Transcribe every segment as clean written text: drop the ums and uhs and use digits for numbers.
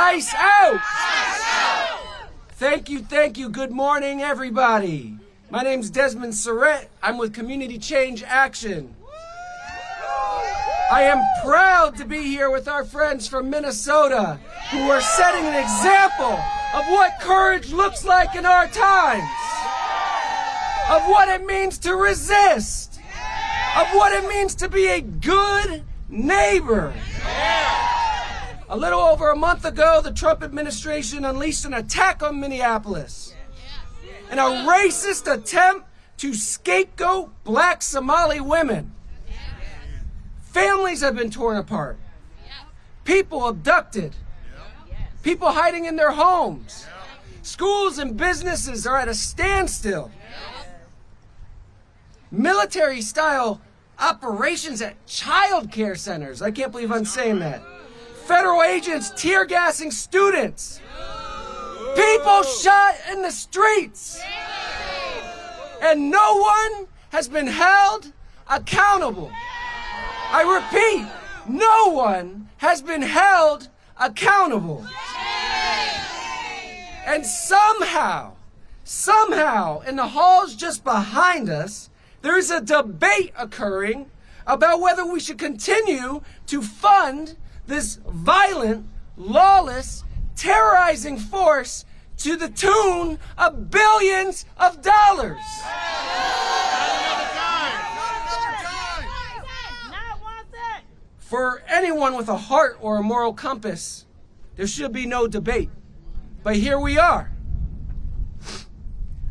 ICE out! ICE out! Thank you. Good morning, everybody. My name's Desmond Surrett. I'm with Community Change Action. I am proud to be here with our friends from Minnesota who are setting an example of what courage looks like in our times, of what it means to resist, of what it means to be a good neighbor. A little over a month ago, the Trump administration unleashed an attack on Minneapolis, and a racist attempt to scapegoat black Somali women. Families have been torn apart, people abducted, people hiding in their homes. Schools and businesses are at a standstill. Military-style operations at childcare centers. I can't believe I'm saying that. Federal agents tear-gassing students. People shot in the streets. And no one has been held accountable. I repeat, no one has been held accountable. And somehow, in the halls just behind us, there is a debate occurring about whether we should continue to fund this violent, lawless, terrorizing force to the tune of billions of dollars. For anyone with a heart or a moral compass, there should be no debate. But here we are.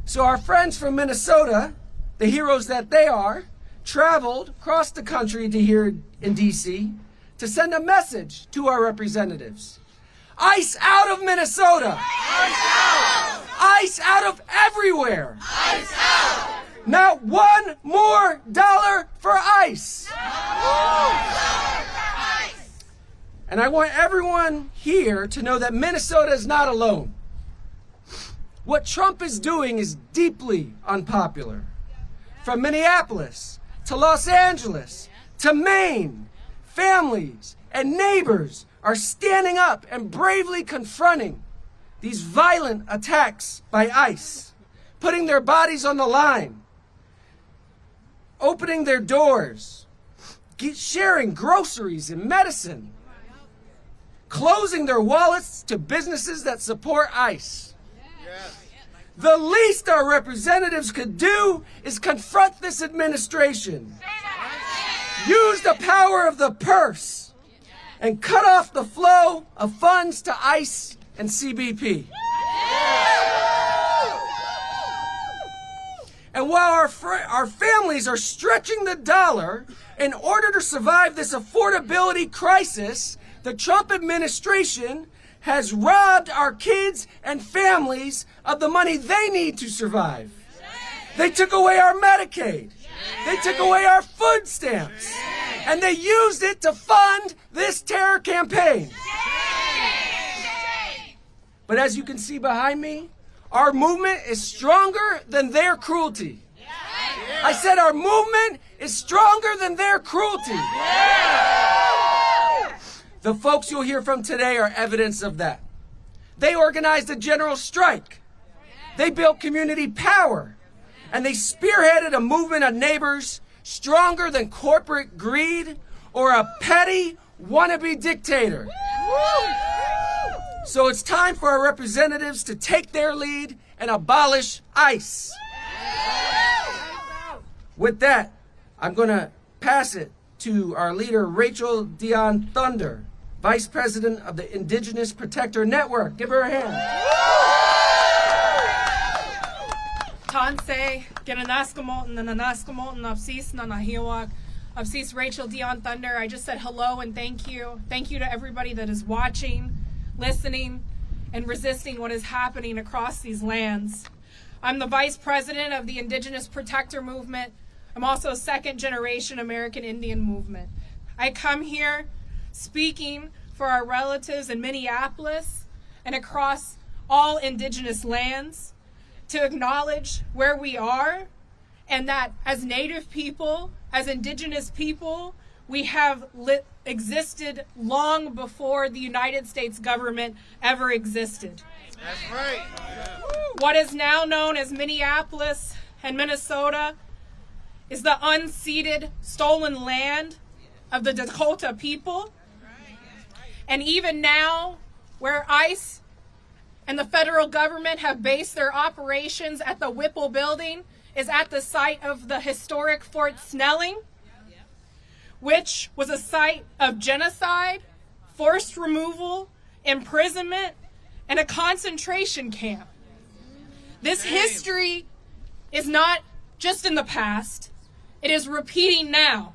So our friends from Minnesota, the heroes that they are, traveled across the country to here in D.C. to send a message to our representatives. ICE out of Minnesota! ICE out! ICE out of everywhere! ICE out! Not one more dollar for ICE! And I want everyone here to know that Minnesota is not alone. What Trump is doing is deeply unpopular. From Minneapolis to Los Angeles to Maine, families and neighbors are standing up and bravely confronting these violent attacks by ICE, putting their bodies on the line, opening their doors, sharing groceries and medicine, closing their wallets to businesses that support ICE. The least our representatives could do is confront this administration, use the power of the purse, and cut off the flow of funds to ICE and CBP. And while our families are stretching the dollar in order to survive this affordability crisis, the Trump administration has robbed our kids and families of the money they need to survive. They took away our Medicaid. They took away our food stamps. And they used it to fund this terror campaign. But as you can see behind me, our movement is stronger than their cruelty. I said our movement is stronger than their cruelty. The folks you'll hear from today are evidence of that. They organized a general strike. They built community power. And they spearheaded a movement of neighbors stronger than corporate greed or a petty wannabe dictator. So it's time for our representatives to take their lead and abolish ICE. With that, I'm going to pass it to our leader, Rachel Dion Thunder, Vice President of the Indigenous Protector Network. Give her a hand. Tanse, Gananaskamotan, Nanaskamotan, Absis, Nanahiwak, Absis Rachel Dion Thunder. I just said hello and thank you. Thank you to everybody that is watching, listening, and resisting what is happening across these lands. I'm the Vice President of the Indigenous Protector Movement. I'm also a second-generation American Indian movement. I come here speaking for our relatives in Minneapolis and across all Indigenous lands to acknowledge where we are and that as Native people, as Indigenous people, we have existed long before the United States government ever existed. That's right. What is now known as Minneapolis and Minnesota is the unceded, stolen land of the Dakota people. And even now, where ICE and the federal government have based their operations at the Whipple building, is at the site of the historic Fort Snelling, which was a site of genocide, forced removal, imprisonment, and a concentration camp. This history is not just in the past, it is repeating now.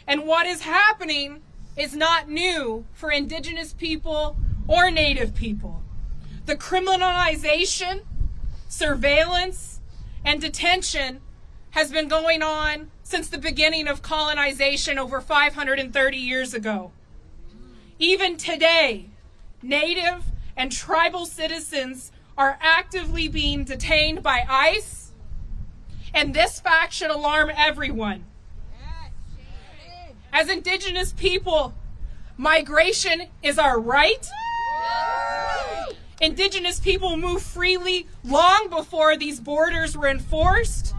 And what is happening is not new for Indigenous people or Native people. The criminalization, surveillance, and detention has been going on since the beginning of colonization over 530 years ago. Even today, Native and tribal citizens are actively being detained by ICE, and this fact should alarm everyone. As Indigenous people, migration is our right. Indigenous people moved freely long before these borders were enforced.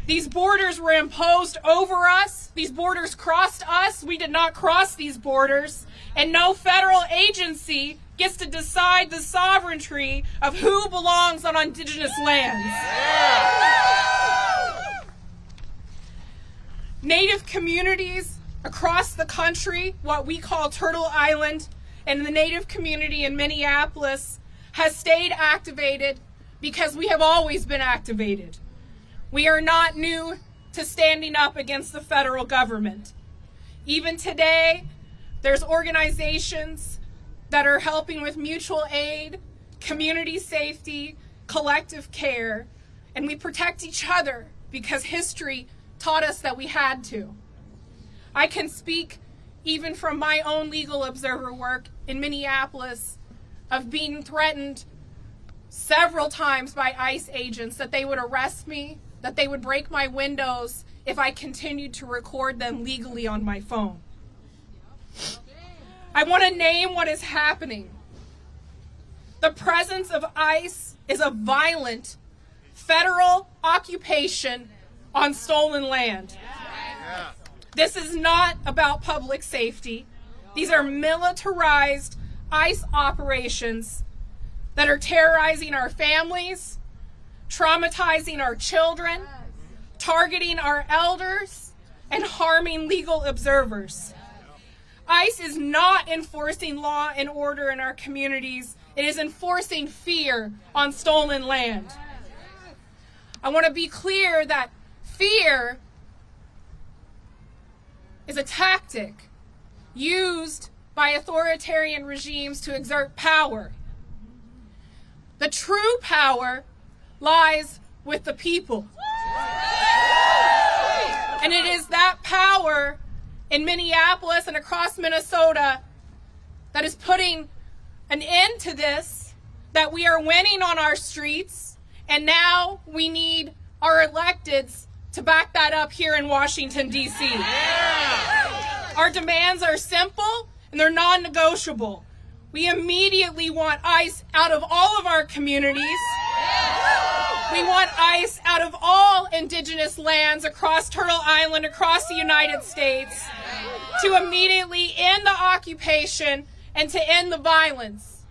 These borders were imposed over us. These borders crossed us. We did not cross these borders. And no federal agency gets to decide the sovereignty of who belongs on Indigenous lands. Native communities across the country, what we call Turtle Island, and the Native community in Minneapolis has stayed activated because we have always been activated. We are not new to standing up against the federal government. Even today, there's organizations that are helping with mutual aid, community safety, collective care, and we protect each other because history taught us that we had to. I can speak even from my own legal observer work in Minneapolis of being threatened several times by ICE agents that they would arrest me, that they would break my windows if I continued to record them legally on my phone. I want to name what is happening. The presence of ICE is a violent federal occupation on stolen land. This is not about public safety. These are militarized ICE operations that are terrorizing our families, traumatizing our children, targeting our elders, and harming legal observers. ICE is not enforcing law and order in our communities. It is enforcing fear on stolen land. I want to be clear that fear is a tactic used by authoritarian regimes to exert power. The true power lies with the people. And it is that power in Minneapolis and across Minnesota that is putting an end to this, that we are winning on our streets, and now we need our electeds to back that up here in Washington, D.C. Our demands are simple and they're non-negotiable. We immediately want ICE out of all of our communities. We want ICE out of all Indigenous lands across Turtle Island, across the United States, to immediately end the occupation and to end the violence.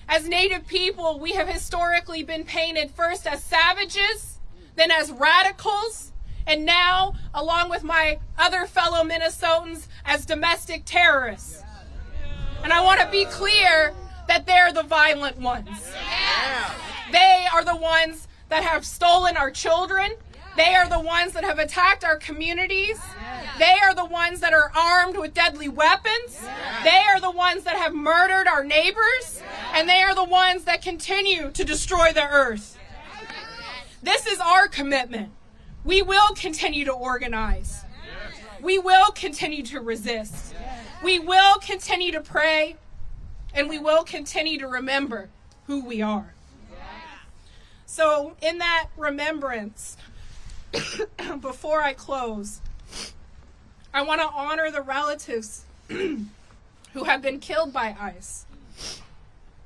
As Native people, we have historically been painted first as savages, then as radicals, and now, along with my other fellow Minnesotans, as domestic terrorists. And I want to be clear that they're the violent ones. They are the ones that have stolen our children. They are the ones that have attacked our communities. They are the ones that are armed with deadly weapons. They are the ones that have murdered our neighbors. And they are the ones that continue to destroy the earth. This is our commitment. We will continue to organize. We will continue to resist. We will continue to pray. And we will continue to remember who we are. So in that remembrance, before I close, I want to honor the relatives who have been killed by ICE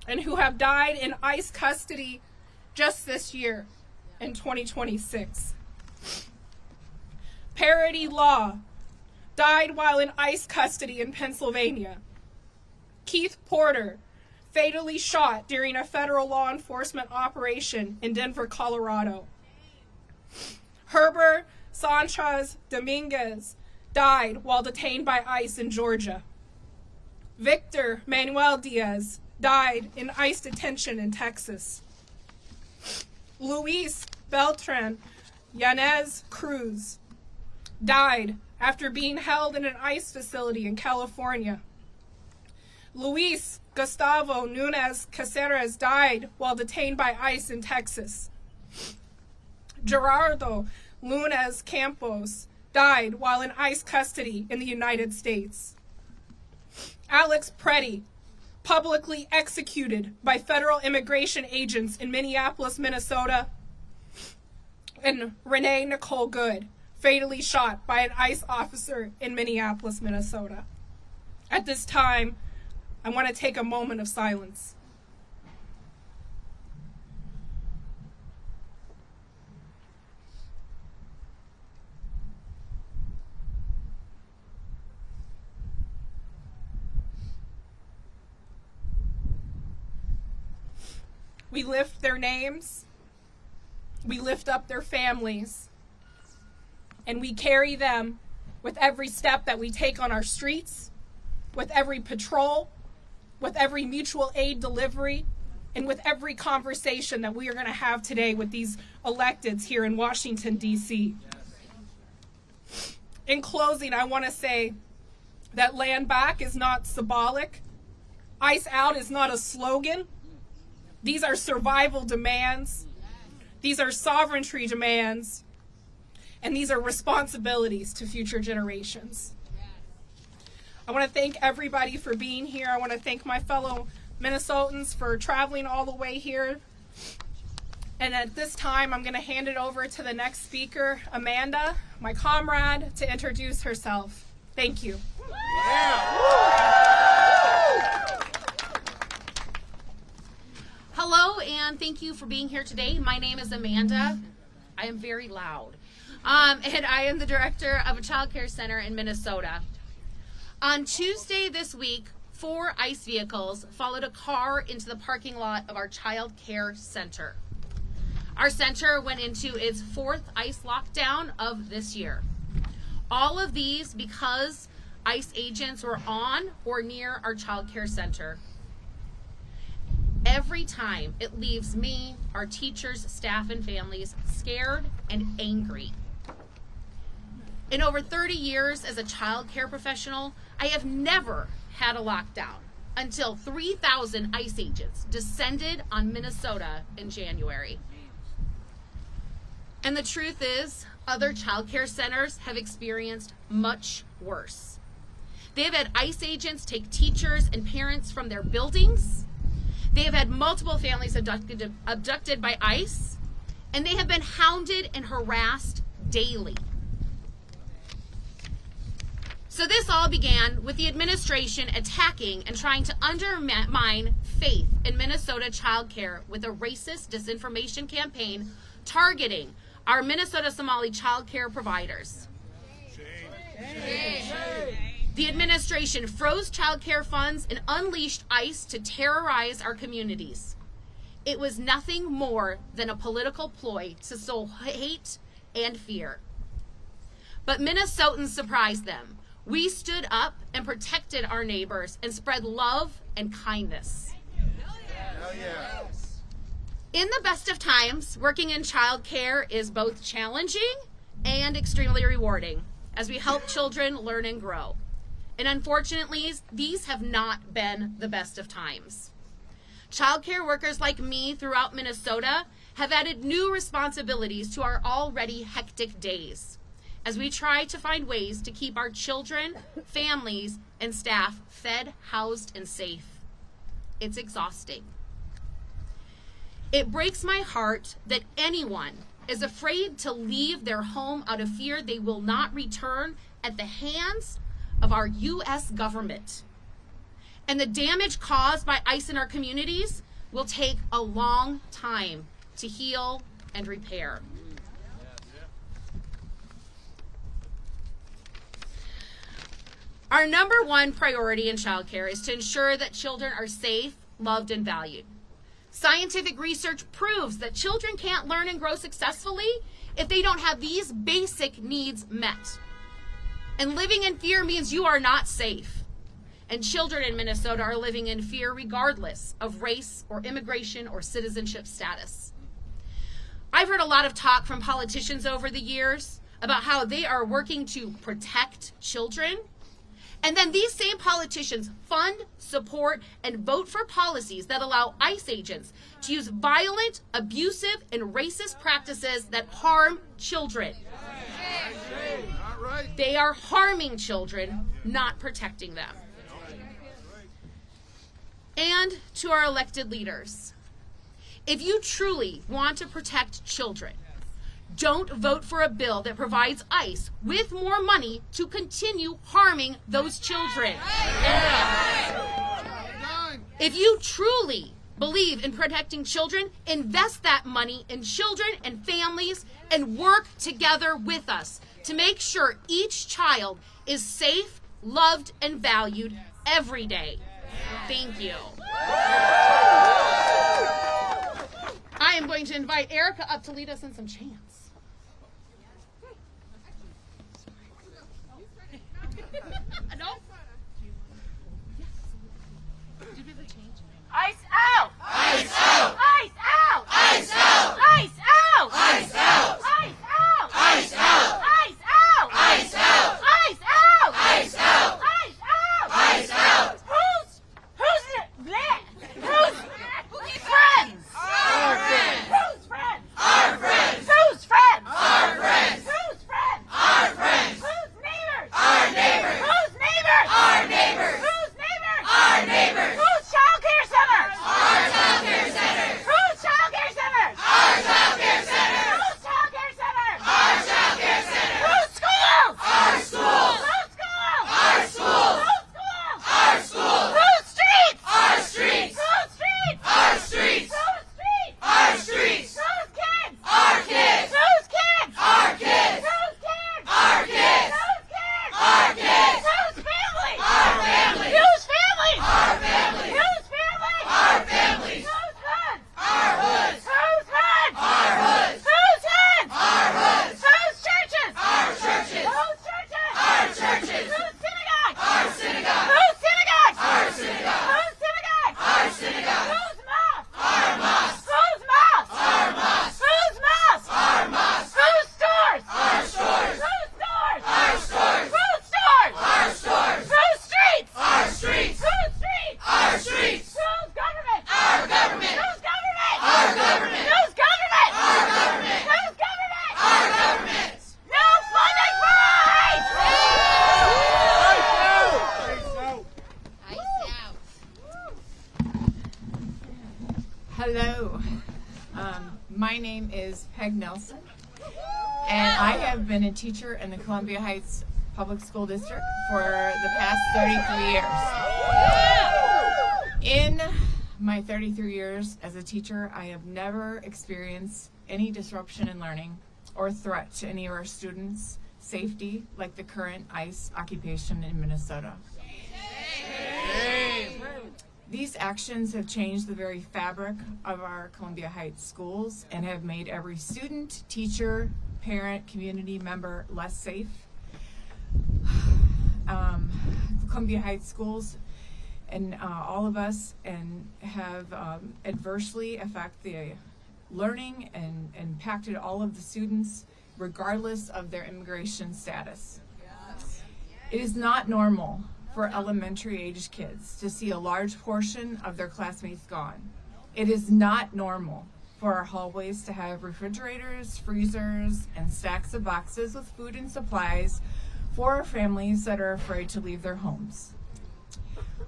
and who have died in ICE custody just this year in 2026. Parity Law died while in ICE custody in Pennsylvania. Keith Porter fatally shot during a federal law enforcement operation in Denver, Colorado. Herbert Sanchez Dominguez died while detained by ICE in Georgia. Victor Manuel Diaz died in ICE detention in Texas. Luis Beltran Yanez Cruz died after being held in an ICE facility in California. Luis Gustavo Nunez Caceres died while detained by ICE in Texas. Gerardo Lunes Campos died while in ICE custody in the United States. Alex Preddy, publicly executed by federal immigration agents in Minneapolis, Minnesota. And Renee Nicole Good, fatally shot by an ICE officer in Minneapolis, Minnesota. At this time, I want to take a moment of silence. We lift their names, we lift up their families, and we carry them with every step that we take on our streets, with every patrol, with every mutual aid delivery, and with every conversation that we are going to have today with these electeds here in Washington, D.C. In closing, I want to say that land back is not symbolic. ICE out is not a slogan. These are survival demands. These are sovereignty demands. And these are responsibilities to future generations. I want to thank everybody for being here. I want to thank my fellow Minnesotans for traveling all the way here. And at this time, I'm going to hand it over to the next speaker, Amanda, my comrade, to introduce herself. Thank you. Hello, and thank you for being here today. My name is Amanda. I am very loud. And I am the director of a childcare center in Minnesota. On Tuesday this week, 4 ICE vehicles followed a car into the parking lot of our childcare center. Our center went into its 4th ICE lockdown of this year. All of these because ICE agents were on or near our childcare center. Every time it leaves me, our teachers, staff, and families scared and angry. In over 30 years as a child care professional, I have never had a lockdown until 3,000 ICE agents descended on Minnesota in January. And the truth is, other child care centers have experienced much worse. They have had ICE agents take teachers and parents from their buildings. They have had multiple families abducted by ICE, and they have been hounded and harassed daily. So this all began with the administration attacking and trying to undermine faith in Minnesota childcare with a racist disinformation campaign targeting our Minnesota Somali childcare providers. The administration froze childcare funds and unleashed ICE to terrorize our communities. It was nothing more than a political ploy to sow hate and fear. But Minnesotans surprised them. We stood up and protected our neighbors and spread love and kindness. Hell yeah. In the best of times, working in childcare is both challenging and extremely rewarding as we help children learn and grow. And unfortunately, these have not been the best of times. Childcare workers like me throughout Minnesota have added new responsibilities to our already hectic days as we try to find ways to keep our children, families, and staff fed, housed, and safe. It's exhausting. It breaks my heart that anyone is afraid to leave their home out of fear they will not return at the hands of our U.S. government. And the damage caused by ICE in our communities will take a long time to heal and repair. Our number one priority in childcare is to ensure that children are safe, loved, and valued. Scientific research proves that children can't learn and grow successfully if they don't have these basic needs met. And living in fear means you are not safe. And children in Minnesota are living in fear regardless of race or immigration or citizenship status. I've heard a lot of talk from politicians over the years about how they are working to protect children. And then these same politicians fund, support, and vote for policies that allow ICE agents to use violent, abusive, and racist practices that harm children. They are harming children, not protecting them. And to our elected leaders, if you truly want to protect children, don't vote for a bill that provides ICE with more money to continue harming those children. If you truly believe in protecting children, invest that money in children and families and work together with us to make sure each child is safe, loved, and valued every day. Thank you. I am going to invite Erica up to lead us in some chants. Ice out! Ice out! Ice out! Ice out! Ice out! Ice out! Ice out! Ice out! Ice out! Ice out! Ice out! Ice out! Ice out! Ice out! Who's friends? Our friends! Who's friends? Our friends! Who's friends? Our friends! Who's friends? Our friends! Who's neighbors? Our neighbors! Who's neighbors? Our neighbors! Who's neighbors? Our neighbors! Who's childcare centers? Our childcare centers! Who's childcare centers? Our childcare centers! Who's childcare centers? Our childcare centers! Who's schools? Our schools! Who's schools? Our schools! Who's schools? Our schools! Who's streets? Our streets! Who's streets? Our streets! Who's streets? Our streets! Who's kids? Our kids! Who's kids? Our kids! Who's kids? Our kids! Who's kids? Our kids! Who's family? Our family! Whose family? Our family! Whose family? Our family! Whose hoods? Our hoods! Whose hoods? Our hoods! Whose hoods? Our hoods! Whose churches? Our churches! Whose churches? Our churches! Whose synagogues? Our synagogues! Whose synagogues? Our synagogues! Whose synagogues? Our synagogues! Whose mosques? Our mosques! Whose mosques? Our mosques! Whose mosques? Our mosques! Whose stores? Our stores! Whose stores? Our stores! Whose stores? Our stores! Whose streets? Our streets! Whose streets? Our streets! Whose government? Our government! Whose government? Our government! Whose government? Our government! Whose government? Our government! No funding for ICE! Hello, my name is Peg Nelson, and I have been a teacher in the Columbia Heights Public School District for the past 33 years. In my 33 years as a teacher, I have never experienced any disruption in learning or threat to any of our students' safety like the current ICE occupation in Minnesota. These actions have changed the very fabric of our Columbia Heights schools and have made every student, teacher, parent, community member less safe. Columbia Heights schools and all of us have adversely affected the learning and impacted all of the students regardless of their immigration status. It is not normal for elementary age kids to see a large portion of their classmates gone. It is not normal for our hallways to have refrigerators, freezers, and stacks of boxes with food and supplies for our families that are afraid to leave their homes.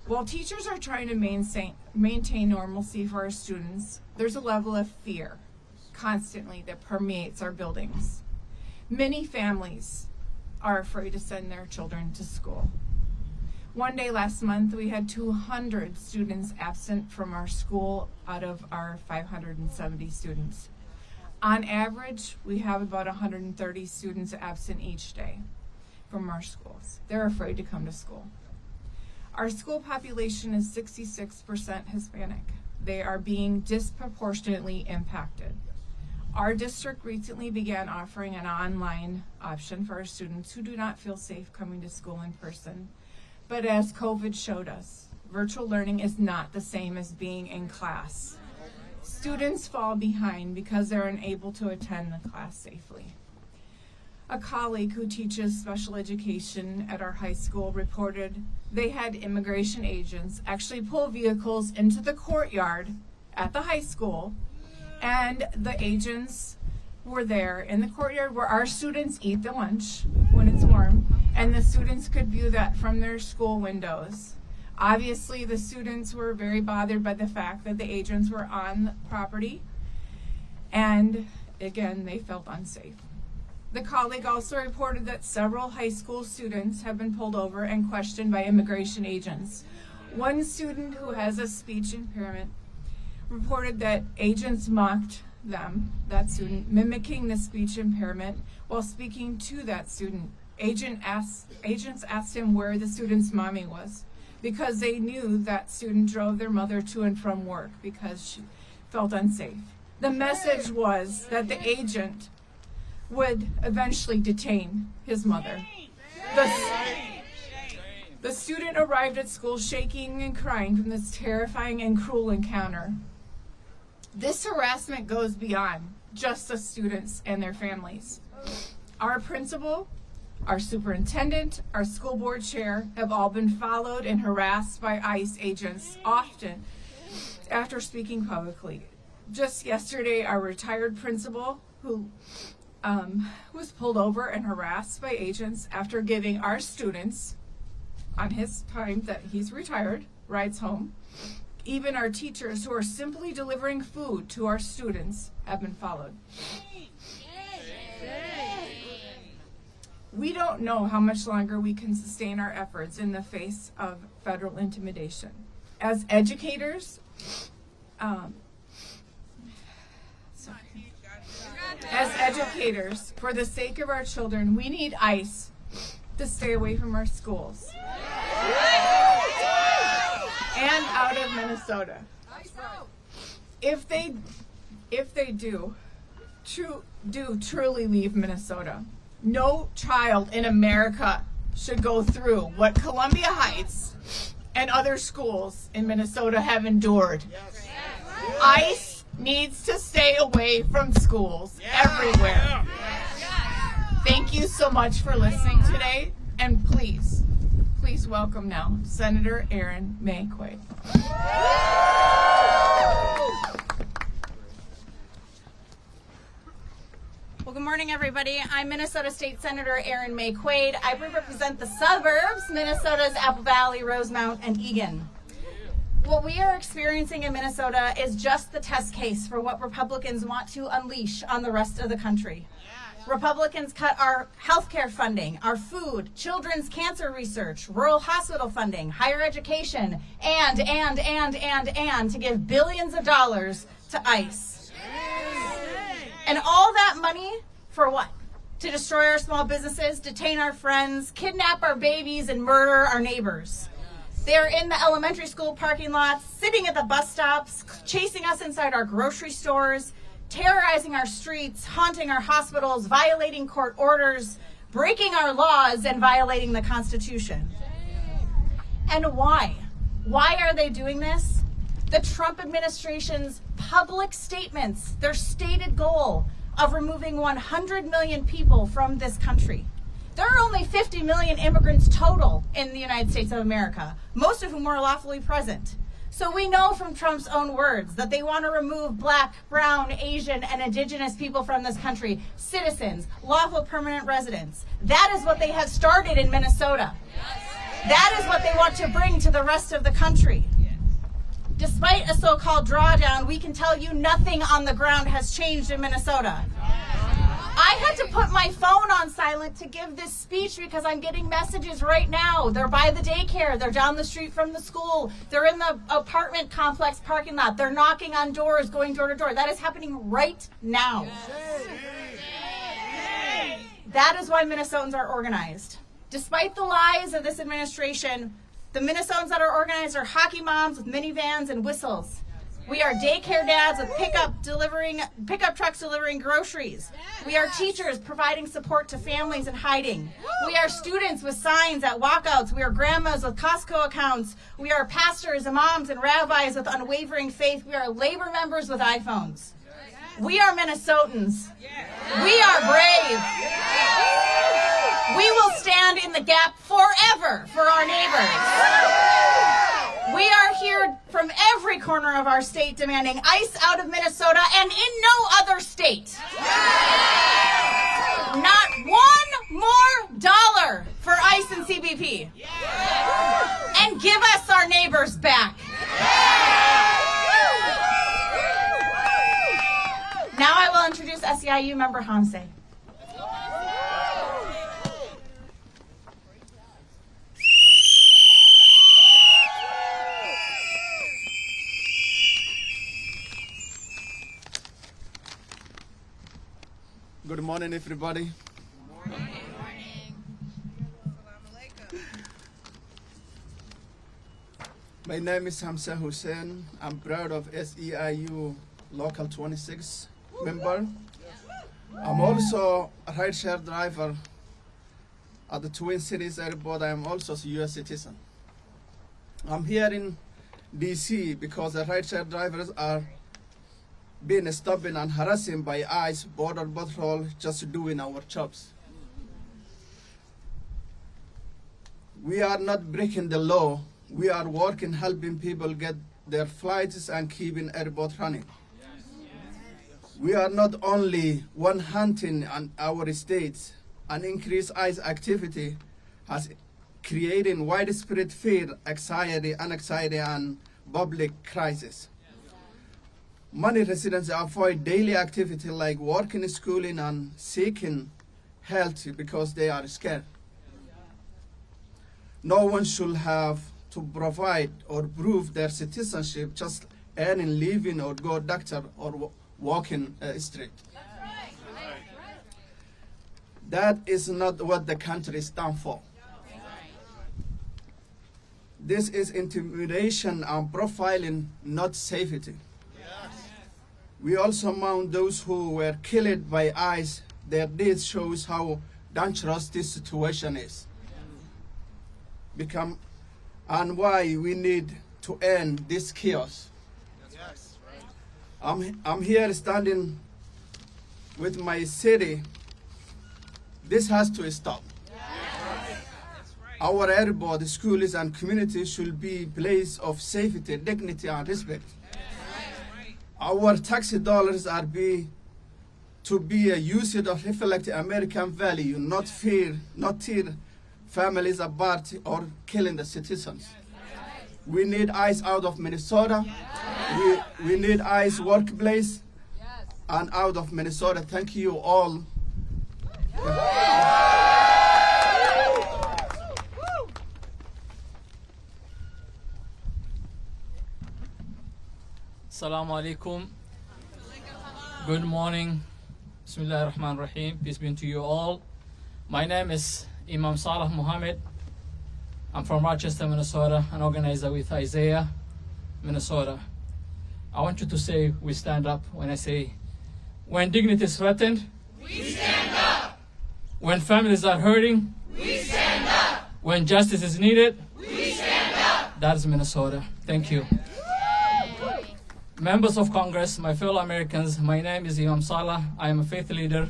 While teachers are trying to maintain normalcy for our students, there's a level of fear constantly that permeates our buildings. Many families are afraid to send their children to school. One day last month, we had 200 students absent from our school out of our 570 students. On average, we have about 130 students absent each day from our schools. They're afraid to come to school. Our school population is 66% Hispanic. They are being disproportionately impacted. Our district recently began offering an online option for our students who do not feel safe coming to school in person. But as COVID showed us, virtual learning is not the same as being in class. Students fall behind because they're unable to attend the class safely. A colleague who teaches special education at our high school reported they had immigration agents actually pull vehicles into the courtyard at the high school, and the agents were there in the courtyard where our students eat the lunch when it's warm, and the students could view that from their school windows. Obviously, the students were very bothered by the fact that the agents were on the property, and again, they felt unsafe. The colleague also reported that several high school students have been pulled over and questioned by immigration agents. One student who has a speech impairment reported that agents mocked them, that student, mimicking the speech impairment while speaking to that student. Agents asked him where the student's mommy was because they knew that student drove their mother to and from work because she felt unsafe. The message was that the agent would eventually detain his mother. The student arrived at school shaking and crying from this terrifying and cruel encounter. This harassment goes beyond just the students and their families. Our principal, our superintendent, our school board chair have all been followed and harassed by ICE agents, often after speaking publicly. Just yesterday, our retired principal, who was pulled over and harassed by agents after giving our students, on his time that he's retired, rides home. Even our teachers who are simply delivering food to our students have been followed. We don't know how much longer we can sustain our efforts in the face of federal intimidation. As educators, for the sake of our children, we need ICE to stay away from our schools and out of Minnesota. If they do truly leave Minnesota, no child in America should go through what Columbia Heights and other schools in Minnesota have endured. ICE needs to stay away from schools everywhere. Thank you so much for listening today, and please welcome now Senator Erin May Quade. Well, good morning, everybody. I'm Minnesota State Senator Erin May Quade. I represent the suburbs, Minnesota's Apple Valley, Rosemount, and Eagan. What we are experiencing in Minnesota is just the test case for what Republicans want to unleash on the rest of the country. Republicans cut our healthcare funding, our food, children's cancer research, rural hospital funding, higher education, and to give billions of dollars to ICE. And all that money for what? To destroy our small businesses, detain our friends, kidnap our babies, and murder our neighbors. They're in the elementary school parking lots, sitting at the bus stops, chasing us inside our grocery stores, terrorizing our streets, haunting our hospitals, violating court orders, breaking our laws, and violating the Constitution. And why? Why are they doing this? The Trump administration's public statements, their stated goal of removing 100 million people from this country. There are only 50 million immigrants total in the United States of America, most of whom are lawfully present. So we know from Trump's own words that they want to remove Black, Brown, Asian, and Indigenous people from this country, citizens, lawful permanent residents. That is what they have started in Minnesota. That is what they want to bring to the rest of the country. Despite a so-called drawdown, we can tell you nothing on the ground has changed in Minnesota. I had to put my phone on silent to give this speech because I'm getting messages right now. They're by the daycare. They're down the street from the school. They're in the apartment complex parking lot. They're knocking on doors, going door to door. That is happening right now. That is why Minnesotans are organized. Despite the lies of this administration, the Minnesotans that are organized are hockey moms with minivans and whistles. We are daycare dads with pickup trucks delivering groceries. We are teachers providing support to families in hiding. We are students with signs at walkouts. We are grandmas with Costco accounts. We are pastors, imams, and rabbis with unwavering faith. We are labor members with iPhones. We are Minnesotans. We are brave. We will stand in the gap forever for our neighbors. We are here from every corner of our state demanding ICE out of Minnesota and in no other state. Not one more dollar for ICE and CBP. And give us our neighbors back. Now I will introduce SEIU member Hamse. Good morning, everybody. Good morning. My name is Hamza Hussein. I'm proud of SEIU Local 26 member. I'm also a rideshare driver at the Twin Cities Airport. I'm also a U.S. citizen. I'm here in D.C. because the rideshare drivers are being stopped and harassed by ICE, Border Patrol, just doing our jobs. We are not breaking the law. We are working, helping people get their flights and keeping airport running. We are not only one hunting on our states. An increased ICE activity has created widespread fear, anxiety, and public crisis. Many residents avoid daily activity like working, schooling, and seeking health because they are scared. No one should have to provide or prove their citizenship just earning living or go doctor or walking street. That is not what the country stands for. This is intimidation and profiling, not safety. We also mourn those who were killed by ICE. Their death shows how dangerous this situation is. And why we need to end this chaos. I'm here standing with my city. This has to stop. Our airport, schools, and communities should be a place of safety, dignity, and respect. Our tax dollars are to be used to reflect American value, not tear families apart or killing the citizens. We need ICE out of Minnesota. We need ICE workplace and out of Minnesota. Thank you all. Assalamu alaikum. Good morning. Bismillah ar-Rahman ar-Rahim. Peace be to you all. My name is Imam Salah Muhammad. I'm from Rochester, Minnesota, an organizer with Isaiah, Minnesota. I want you to say, we stand up when I say, when dignity is threatened, We stand up. when families are hurting, We stand up. when justice is needed, We stand up. that is Minnesota. Thank you. Members of Congress, my fellow Americans, my name is Imam Salah. I am a faith leader.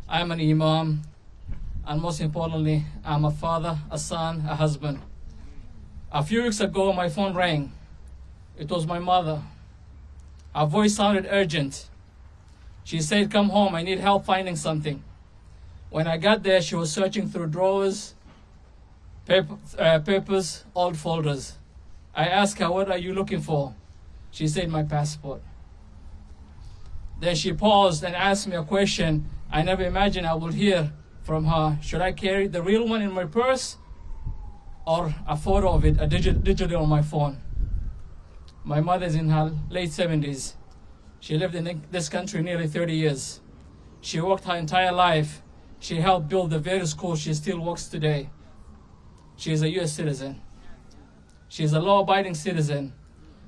I am an imam. And most importantly, I'm a father, a son, a husband. A few weeks ago, my phone rang. It was my mother. Her voice sounded urgent. She said, come home, I need help finding something. When I got there, she was searching through drawers, papers, old folders. I asked her, what are you looking for? She said, my passport. Then she paused and asked me a question I never imagined I would hear from her. Should I carry the real one in my purse or a photo of it, a digital on my phone? My mother's in her late 70s. She lived in this country nearly 30 years. She worked her entire life. She helped build the very school she still works today. She is a U.S. citizen. She is a law-abiding citizen.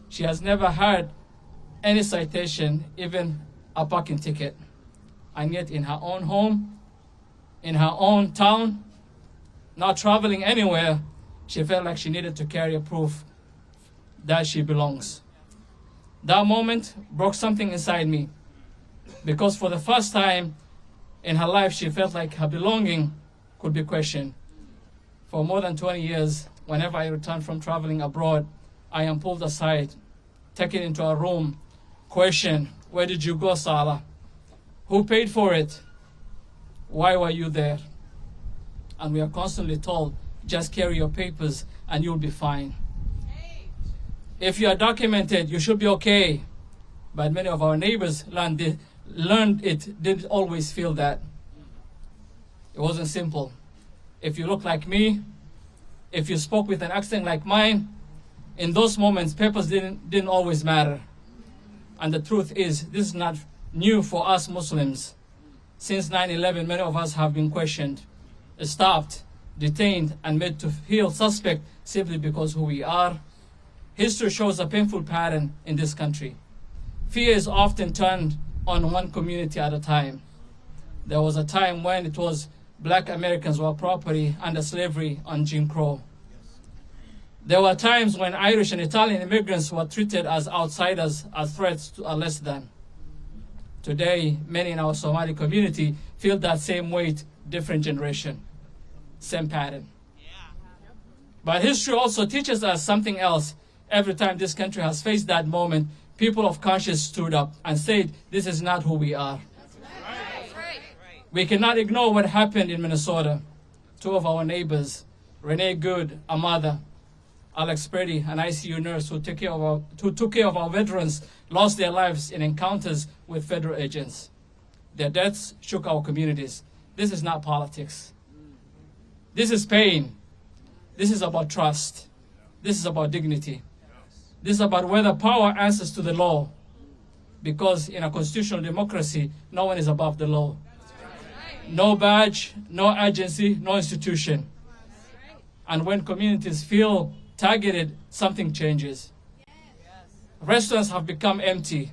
She has never had any citation, even a parking ticket. And yet in her own home, in her own town, not traveling anywhere, she felt like she needed to carry a proof that she belongs. That moment broke something inside me, because for the first time in her life, she felt like her belonging could be questioned. For more than 20 years, whenever I return from traveling abroad, I am pulled aside, taken into a room, questioned, where did you go, Salah? Who paid for it? Why were you there? And we are constantly told, just carry your papers and you'll be fine. If you are documented, you should be okay. But many of our neighbors learned it, didn't always feel that. It wasn't simple. If you look like me, if you spoke with an accent like mine, in those moments, papers didn't always matter. And the truth is, this is not new for us Muslims. Since 9/11, many of us have been questioned, stopped, detained, and made to feel suspect simply because who we are. History shows a painful pattern in this country. Fear is often turned on one community at a time. There was a time when it was Black Americans were property under slavery on Jim Crow. There were times when Irish and Italian immigrants were treated as outsiders, as threats to a less than. Today, many in our Somali community feel that same weight, different generation, same pattern. But history also teaches us something else. Every time this country has faced that moment, people of conscience stood up and said, this is not who we are. We cannot ignore what happened in Minnesota. Two of our neighbors, Renee Good, a mother, Alex Pretty, an ICU nurse who took care of our veterans, lost their lives in encounters with federal agents. Their deaths shook our communities. This is not politics. This is pain. This is about trust. This is about dignity. This is about whether power answers to the law. Because in a constitutional democracy, no one is above the law. No badge, no agency, no institution. And when communities feel targeted, something changes. Restaurants have become empty.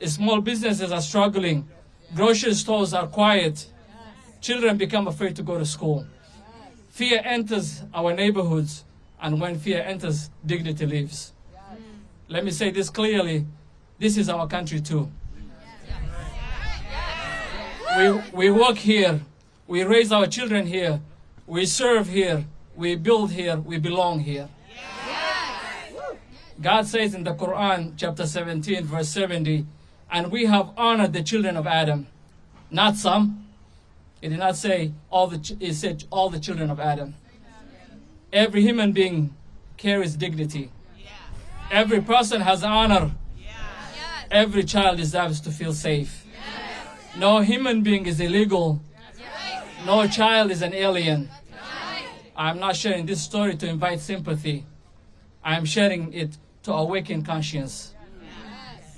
Small businesses are struggling. Grocery stores are quiet. Children become afraid to go to school. Fear enters our neighborhoods, and when fear enters, dignity leaves. Let me say this clearly. This is our country too. We work here. We raise our children here. We serve here. We build here. We belong here. God says in the Quran, chapter 17, verse 70, and we have honored the children of Adam, not some. It did not say it said all the children of Adam. Every human being carries dignity. Every person has honor. Every child deserves to feel safe. No human being is illegal. No child is an alien. I'm not sharing this story to invite sympathy. I'm sharing it to awaken conscience.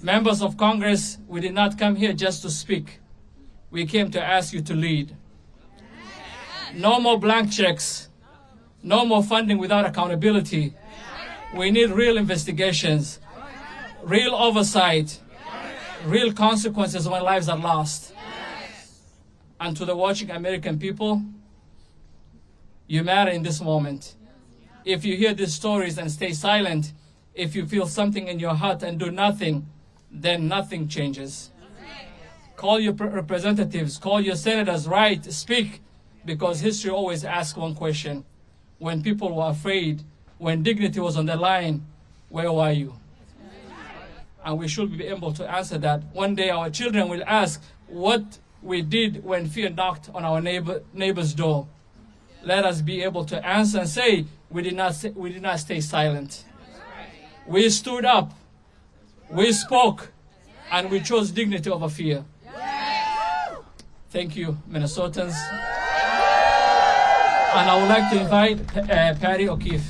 Members of Congress, we did not come here just to speak. We came to ask you to lead. No more blank checks. No more funding without accountability. We need real investigations, real oversight, real consequences when lives are lost. And to the watching American people, you matter in this moment. If you hear these stories and stay silent, if you feel something in your heart and do nothing, then nothing changes. Call your representatives, call your senators, write, speak, because history always asks one question. When people were afraid, when dignity was on the line, where were you? And we should be able to answer that. One day our children will ask what we did when fear knocked on our neighbor's door. Let us be able to answer and say, we did not stay silent. We stood up. We spoke, and we chose dignity over fear. Thank you, Minnesotans. And I would like to invite Patty O'Keefe.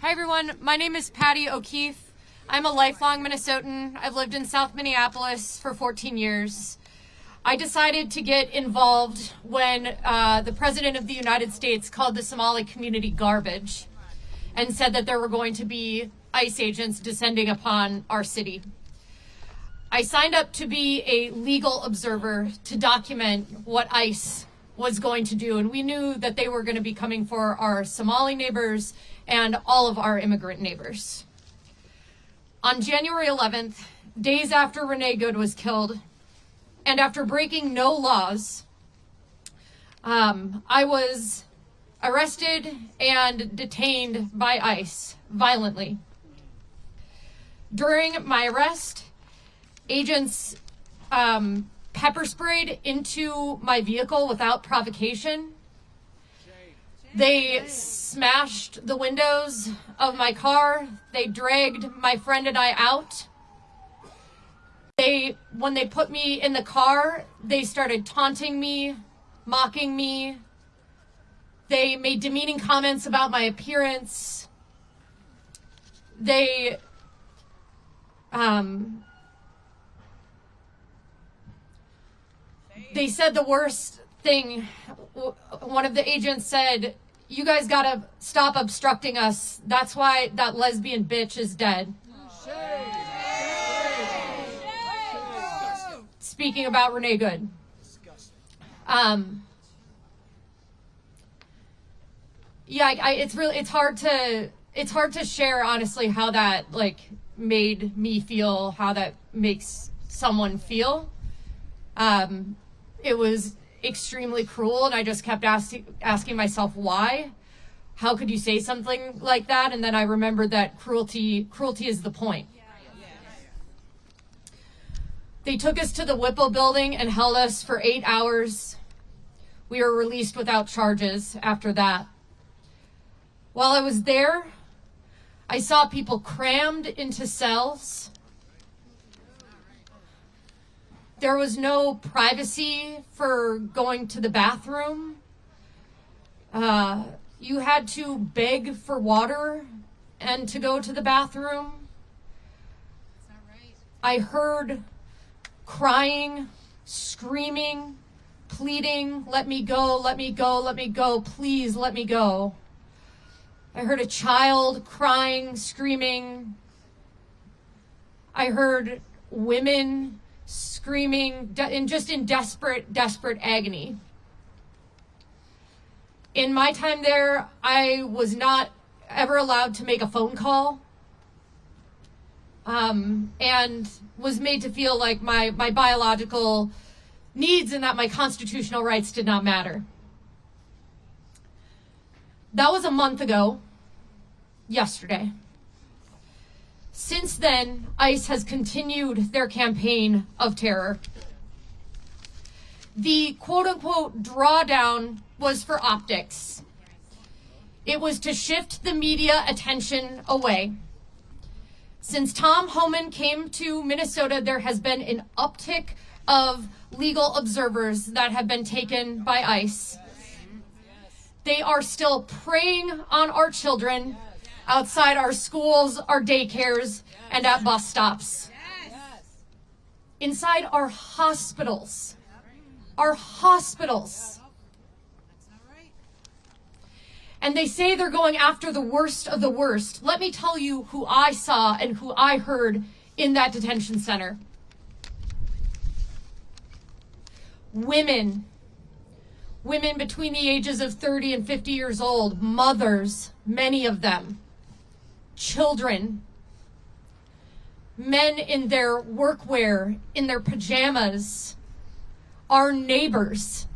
Hi everyone, my name is Patty O'Keefe. I'm a lifelong Minnesotan. I've lived in South Minneapolis for 14 years. I decided to get involved when the President of the United States called the Somali community garbage and said that there were going to be ICE agents descending upon our city. I signed up to be a legal observer to document what ICE was going to do, and we knew that they were going to be coming for our Somali neighbors and all of our immigrant neighbors. On January 11th, days after Renee Good was killed, and after breaking no laws, I was arrested and detained by ICE violently. During my arrest, agents pepper sprayed into my vehicle without provocation. They smashed the windows of my car. They dragged my friend and I out. When they put me in the car, they started taunting me, mocking me. They made demeaning comments about my appearance. They said the worst thing. One of the agents said, "You guys gotta stop obstructing us. That's why that lesbian bitch is dead." Speaking about Renee Good. It's hard to share honestly how that made me feel, how that makes someone feel. It was extremely cruel, and I just kept asking myself why. How could you say something like that? And then I remembered that cruelty is the point. They took us to the Whipple building and held us for 8 hours. We were released without charges after that. While I was there, I saw people crammed into cells. There was no privacy for going to the bathroom. You had to beg for water and to go to the bathroom. I heard crying, screaming, pleading, "Let me go, let me go, let me go, please let me go." I heard a child crying, screaming. I heard women screaming in desperate agony. In my time there, I was not ever allowed to make a phone call, and was made to feel like my biological needs and that my constitutional rights did not matter. That was a month ago, yesterday. Since then, ICE has continued their campaign of terror. The quote-unquote drawdown was for optics. It was to shift the media attention away. Since Tom Homan came to Minnesota, there has been an uptick of legal observers that have been taken by ICE. They are still preying on our children outside our schools, our daycares, and at bus stops. Inside our hospitals. Our hospitals. And they say they're going after the worst of the worst. Let me tell you who I saw and who I heard in that detention center. Women between the ages of 30 and 50 years old, mothers, many of them, children, men in their workwear, in their pajamas, our neighbors.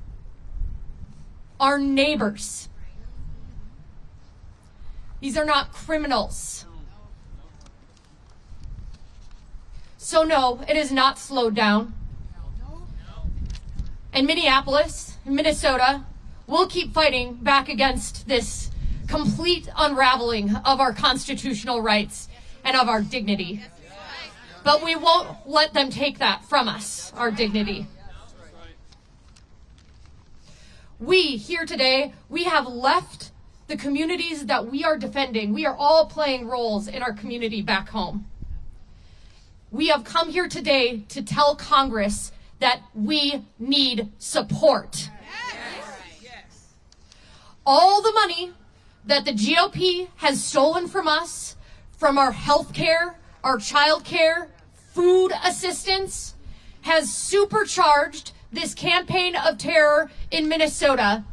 These are not criminals. So no, it is not slowed down. In Minneapolis, Minnesota, we'll keep fighting back against this complete unraveling of our constitutional rights and of our dignity. But we won't let them take that from us, our dignity. We here today, we have left the communities that we are defending. We are all playing roles in our community back home. We have come here today to tell Congress that we need support. All the money that the GOP has stolen from us, from our health care, our child care, food assistance, has supercharged this campaign of terror in Minnesota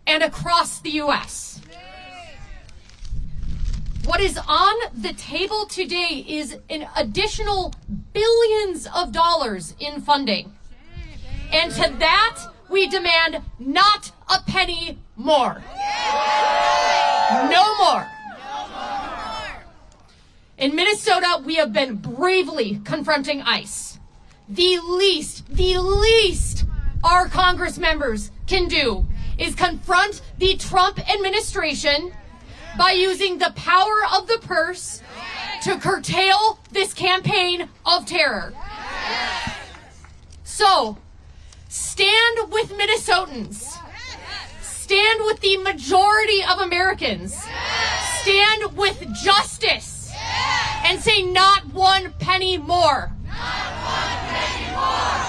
and across the U.S. What is on the table today is an additional billions of dollars in funding. And to that, we demand not a penny more. No more. In Minnesota, we have been bravely confronting ICE. The least our Congress members can do is confront the Trump administration by using the power of the purse to curtail this campaign of terror. So, stand with Minnesotans. Stand with the majority of Americans. Stand with justice. And say not one penny more.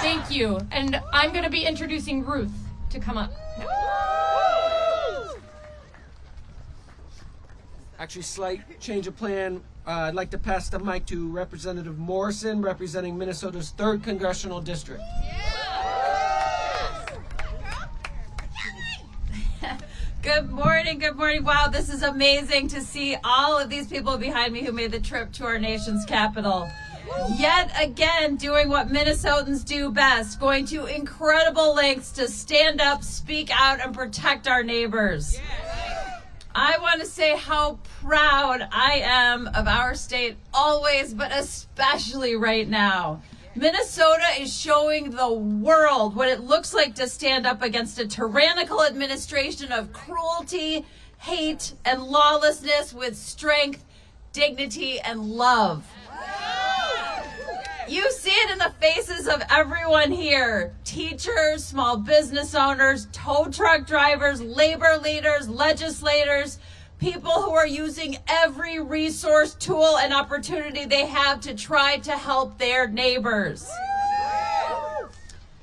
Thank you. And I'm going to be introducing Ruth to come up. Actually, slight change of plan. I'd like to pass the mic to Representative Morrison, representing Minnesota's 3rd Congressional District. Good morning, good morning. Wow, this is amazing to see all of these people behind me who made the trip to our nation's capital. Yet again, doing what Minnesotans do best, going to incredible lengths to stand up, speak out, and protect our neighbors. I want to say how proud I am of our state always, but especially right now. Minnesota is showing the world what it looks like to stand up against a tyrannical administration of cruelty, hate, and lawlessness with strength, dignity, and love. You see it in the faces of everyone here. Teachers, small business owners, tow truck drivers, labor leaders, legislators, people who are using every resource, tool, and opportunity they have to try to help their neighbors.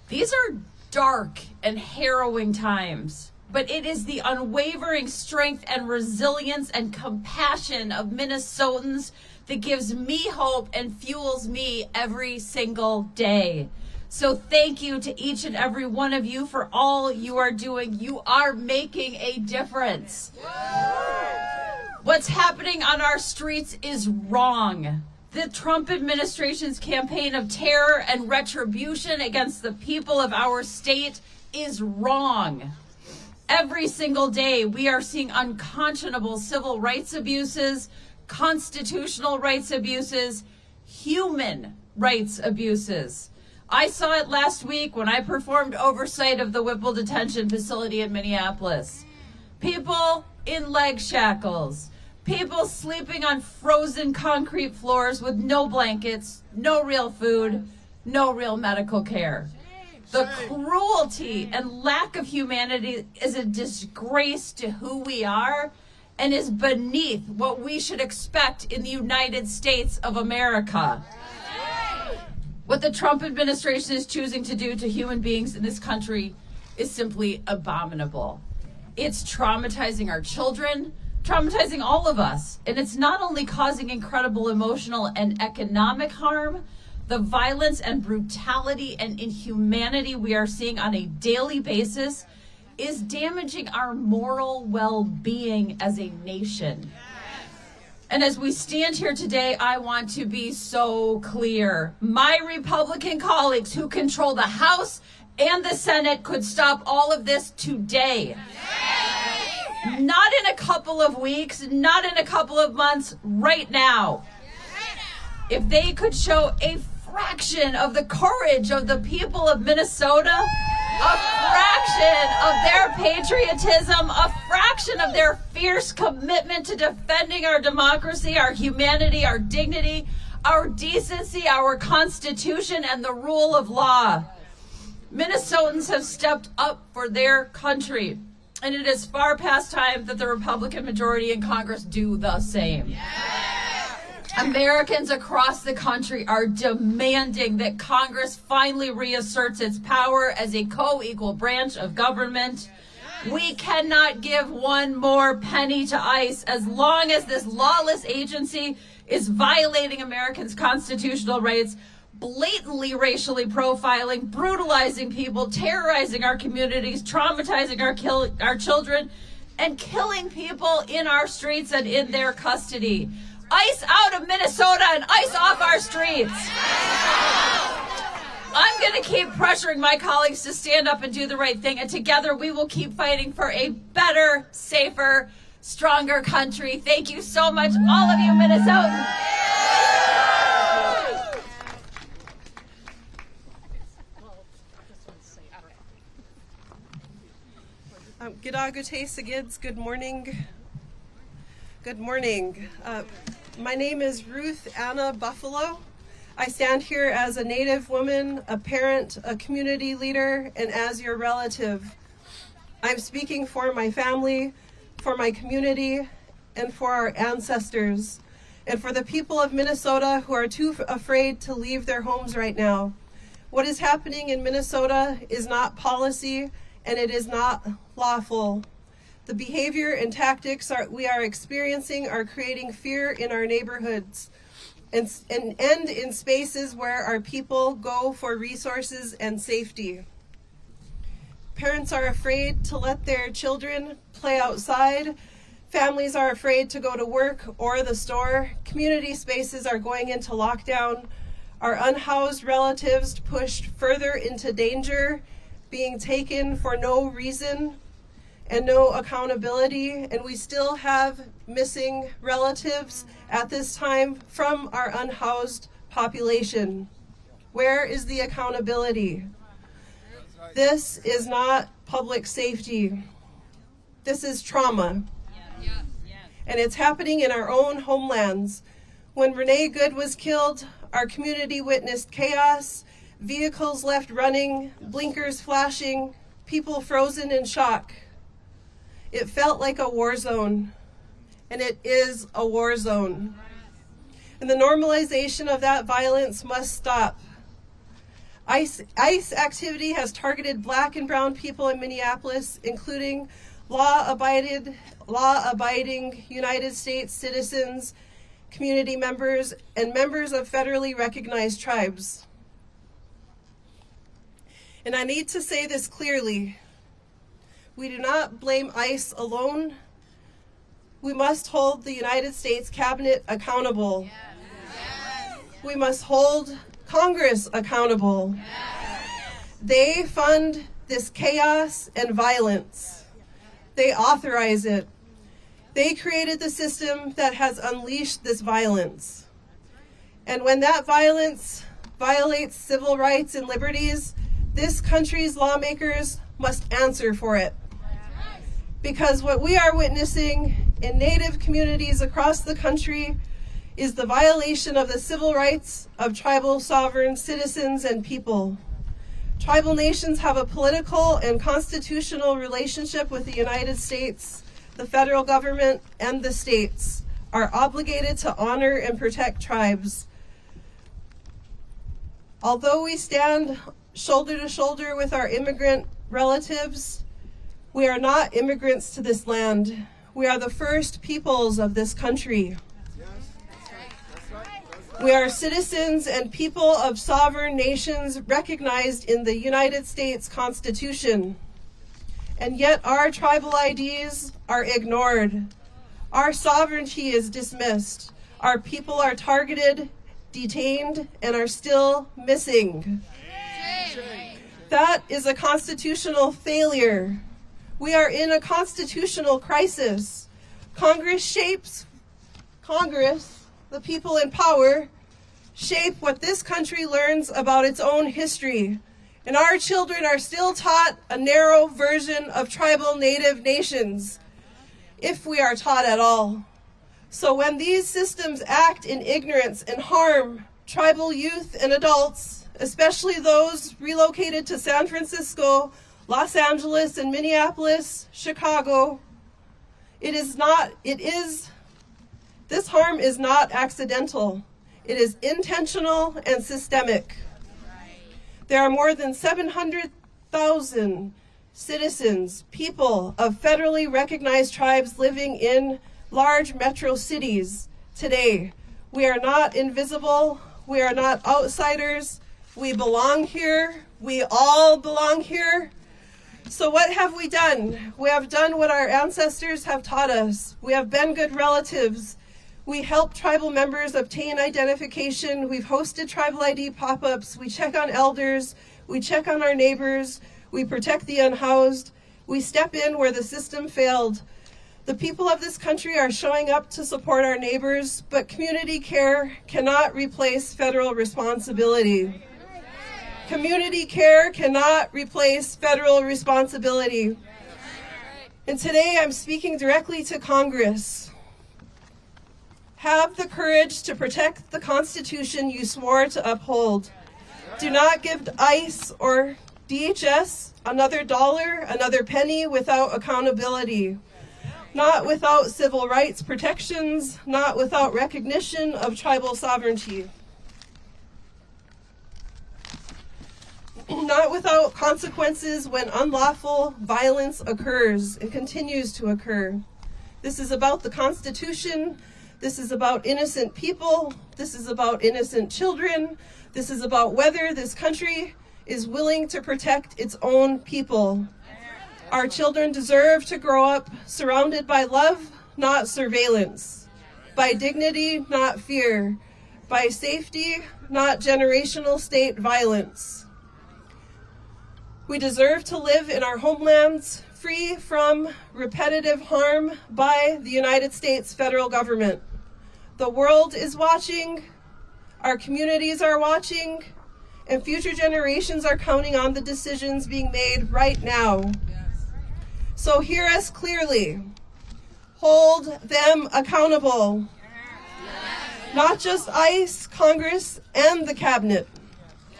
These are dark and harrowing times, but it is the unwavering strength and resilience and compassion of Minnesotans that gives me hope and fuels me every single day. So thank you to each and every one of you for all you are doing. You are making a difference. What's happening on our streets is wrong. The Trump administration's campaign of terror and retribution against the people of our state is wrong. Every single day, we are seeing unconscionable civil rights abuses, constitutional rights abuses, human rights abuses. I saw it last week when I performed oversight of the Whipple detention facility in Minneapolis. People in leg shackles, people sleeping on frozen concrete floors with no blankets, no real food, no real medical care. The cruelty and lack of humanity is a disgrace to who we are and is beneath what we should expect in the United States of America. What the Trump administration is choosing to do to human beings in this country is simply abominable. It's traumatizing our children, traumatizing all of us, and it's not only causing incredible emotional and economic harm, the violence and brutality and inhumanity we are seeing on a daily basis is damaging our moral well-being as a nation. And as we stand here today, I want to be so clear. My Republican colleagues who control the House and the Senate could stop all of this today. Not in a couple of weeks, not in a couple of months, right now. If they could show a fraction of the courage of the people of Minnesota, a fraction of their patriotism, a fraction of their fierce commitment to defending our democracy, our humanity, our dignity, our decency, our Constitution, and the rule of law. Minnesotans have stepped up for their country, and it is far past time that the Republican majority in Congress do the same. Americans across the country are demanding that Congress finally reasserts its power as a co-equal branch of government. We cannot give one more penny to ICE as long as this lawless agency is violating Americans' constitutional rights, blatantly racially profiling, brutalizing people, terrorizing our communities, traumatizing our children, and killing people in our streets and in their custody. ICE out of Minnesota and ICE off our streets. I'm going to keep pressuring my colleagues to stand up and do the right thing, and together we will keep fighting for a better, safer, stronger country. Thank you so much, all of you Minnesotans. Good morning. Good morning. My name is Ruth Anna Buffalo. I stand here as a Native woman, a parent, a community leader, and as your relative. I'm speaking for my family, for my community, and for our ancestors, and for the people of Minnesota who are too afraid to leave their homes right now. What is happening in Minnesota is not policy, and it is not lawful. The behavior and tactics we are experiencing are creating fear in our neighborhoods and in spaces where our people go for resources and safety. Parents are afraid to let their children play outside. Families are afraid to go to work or the store. Community spaces are going into lockdown. Our unhoused relatives pushed further into danger, being taken for no reason and no accountability, and we still have missing relatives at this time from our unhoused population. Where is the accountability? This is not public safety. This is trauma. And it's happening in our own homelands. When Renee Good was killed, our community witnessed chaos, vehicles left running, blinkers flashing, people frozen in shock. It felt like a war zone, and it is a war zone. And the normalization of that violence must stop. ICE activity has targeted Black and brown people in Minneapolis, including law-abiding United States citizens, community members, and members of federally recognized tribes. And I need to say this clearly. We do not blame ICE alone. We must hold the United States Cabinet accountable. Yes. We must hold Congress accountable. Yes. They fund this chaos and violence. They authorize it. They created the system that has unleashed this violence. And when that violence violates civil rights and liberties, this country's lawmakers must answer for it. Because what we are witnessing in Native communities across the country is the violation of the civil rights of tribal sovereign citizens and people. Tribal nations have a political and constitutional relationship with the United States. The federal government and the states are obligated to honor and protect tribes. Although we stand shoulder to shoulder with our immigrant relatives, we are not immigrants to this land. We are the first peoples of this country. We are citizens and people of sovereign nations recognized in the United States Constitution. And yet our tribal IDs are ignored. Our sovereignty is dismissed. Our people are targeted, detained, and are still missing. That is a constitutional failure. We are in a constitutional crisis. Congress, the people in power, shape what this country learns about its own history. And our children are still taught a narrow version of tribal native nations, if we are taught at all. So when these systems act in ignorance and harm tribal youth and adults, especially those relocated to San Francisco, Los Angeles, and Minneapolis, Chicago, this harm is not accidental. It is intentional and systemic. There are more than 700,000 citizens, people of federally recognized tribes living in large metro cities today. We are not invisible. We are not outsiders. We belong here. We all belong here. So what have we done? We have done what our ancestors have taught us. We have been good relatives. We help tribal members obtain identification. We've hosted tribal ID pop-ups. We check on elders. We check on our neighbors. We protect the unhoused. We step in where the system failed. The people of this country are showing up to support our neighbors, but community care cannot replace federal responsibility. Community care cannot replace federal responsibility. And today I'm speaking directly to Congress. Have the courage to protect the Constitution you swore to uphold. Do not give ICE or DHS another dollar, another penny without accountability. Not without civil rights protections, not without recognition of tribal sovereignty. Not without consequences when unlawful violence occurs and continues to occur. This is about the Constitution. This is about innocent people. This is about innocent children. This is about whether this country is willing to protect its own people. Our children deserve to grow up surrounded by love, not surveillance, by dignity, not fear, by safety, not generational state violence. We deserve to live in our homelands free from repetitive harm by the United States federal government. The world is watching, our communities are watching, and future generations are counting on the decisions being made right now. So hear us clearly. Hold them accountable. Not just ICE, Congress, and the cabinet.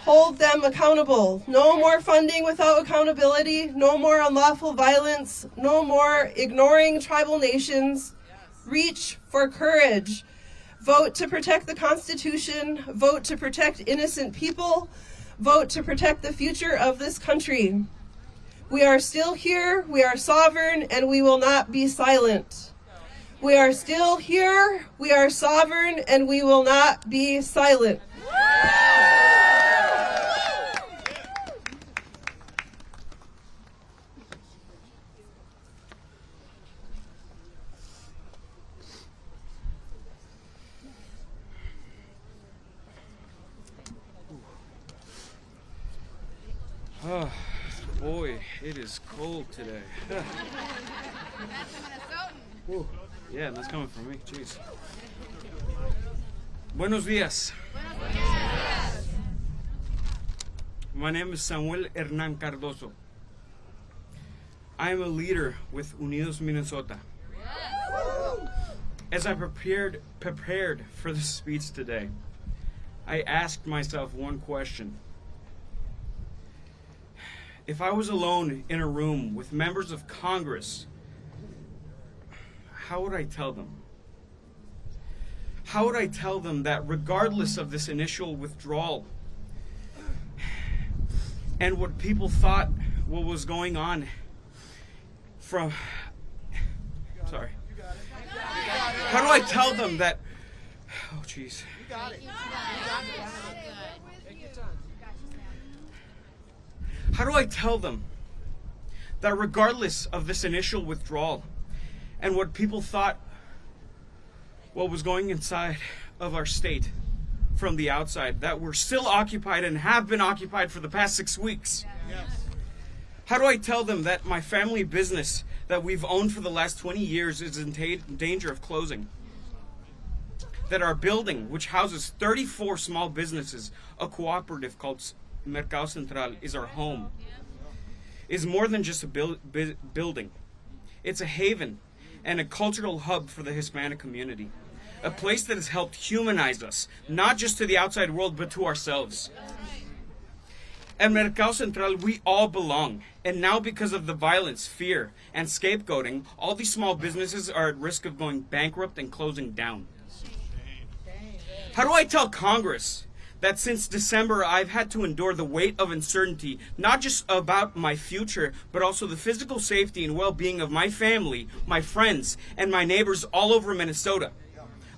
Hold them accountable. No more funding without accountability. No more unlawful violence. No more ignoring tribal nations. Reach for courage. Vote to protect the Constitution. Vote to protect innocent people. Vote to protect the future of this country. We are still here. We are sovereign, and we will not be silent. We are still here. We are sovereign, and we will not be silent. Oh, boy, it is cold today. Ooh, yeah, that's coming from me. Jeez. Buenos días. My name is Samuel Hernan Cardoso. I am a leader with Unidos Minnesota. As I prepared for this speech today, I asked myself one question. If I was alone in a room with members of Congress, how would I tell them? How would I tell them that regardless of this initial withdrawal and what people thought what was going on from... Sorry. How do I tell them that... Oh, jeez. You got it. How do I tell them that regardless of this initial withdrawal and what people thought what was going inside of our state from the outside, that we're still occupied and have been occupied for the past 6 weeks? Yes. How do I tell them that my family business that we've owned for the last 20 years is in danger of closing? That our building, which houses 34 small businesses, a cooperative called Mercado Central, is our home, is more than just a building. It's a haven and a cultural hub for the Hispanic community. A place that has helped humanize us, not just to the outside world, but to ourselves. At Mercado Central, we all belong. And now because of the violence, fear, and scapegoating, all these small businesses are at risk of going bankrupt and closing down. How do I tell Congress that since December I've had to endure the weight of uncertainty, not just about my future, but also the physical safety and well-being of my family, my friends, and my neighbors all over Minnesota?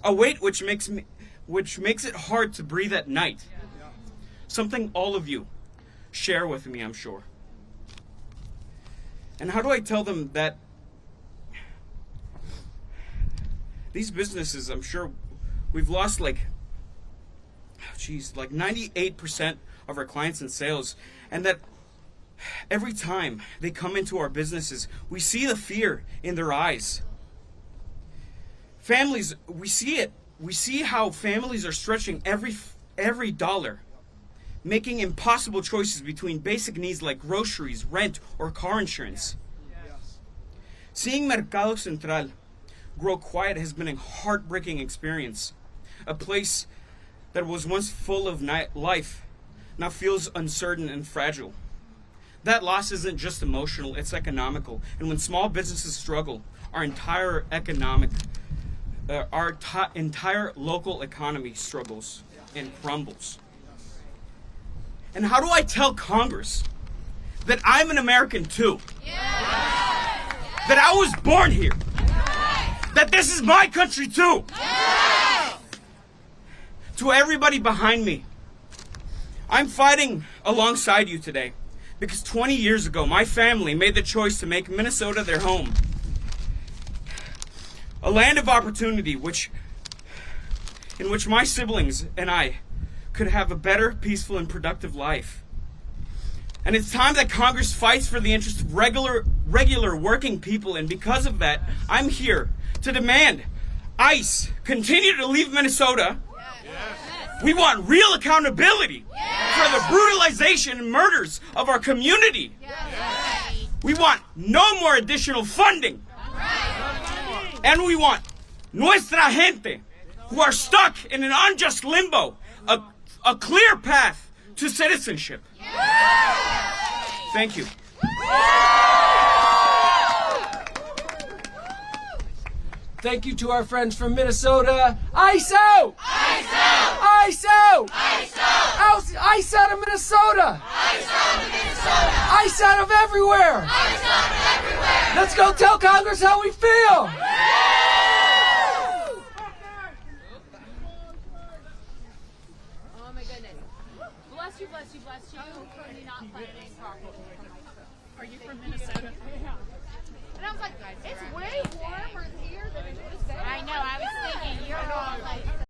A weight which makes it hard to breathe at night. Something all of you share with me, I'm sure. And how do I tell them that these businesses, I'm sure we've lost like 98% of our clients in sales, and that every time they come into our businesses, we see the fear in their eyes. Families, we see it. We see how families are stretching every dollar, making impossible choices between basic needs like groceries, rent, or car insurance. Seeing Mercado Central grow quiet has been a heartbreaking experience. A place that was once full of life now feels uncertain and fragile. That loss isn't just emotional, it's economical. And when small businesses struggle, our entire entire local economy struggles and crumbles. And how do I tell Congress that I'm an American too? That I was born here? That this is my country too? To everybody behind me, I'm fighting alongside you today because 20 years ago, my family made the choice to make Minnesota their home. A land of opportunity in which my siblings and I could have a better, peaceful, and productive life. And it's time that Congress fights for the interests of regular working people, and because of that, I'm here to demand ICE continue to leave Minnesota. We want real accountability for the brutalization and murders of our community. We want no more additional funding. And we want nuestra gente, who are stuck in an unjust limbo, a clear path to citizenship. Thank you. Thank you to our friends from Minnesota. ICE out! ICE out! ICE out! ICE out! ICE out of Minnesota! ICE out of Minnesota! ICE out of everywhere! ICE out of everywhere! Let's go tell Congress how we feel! Oh my goodness. Bless you, bless you, bless you. You're not planning properly.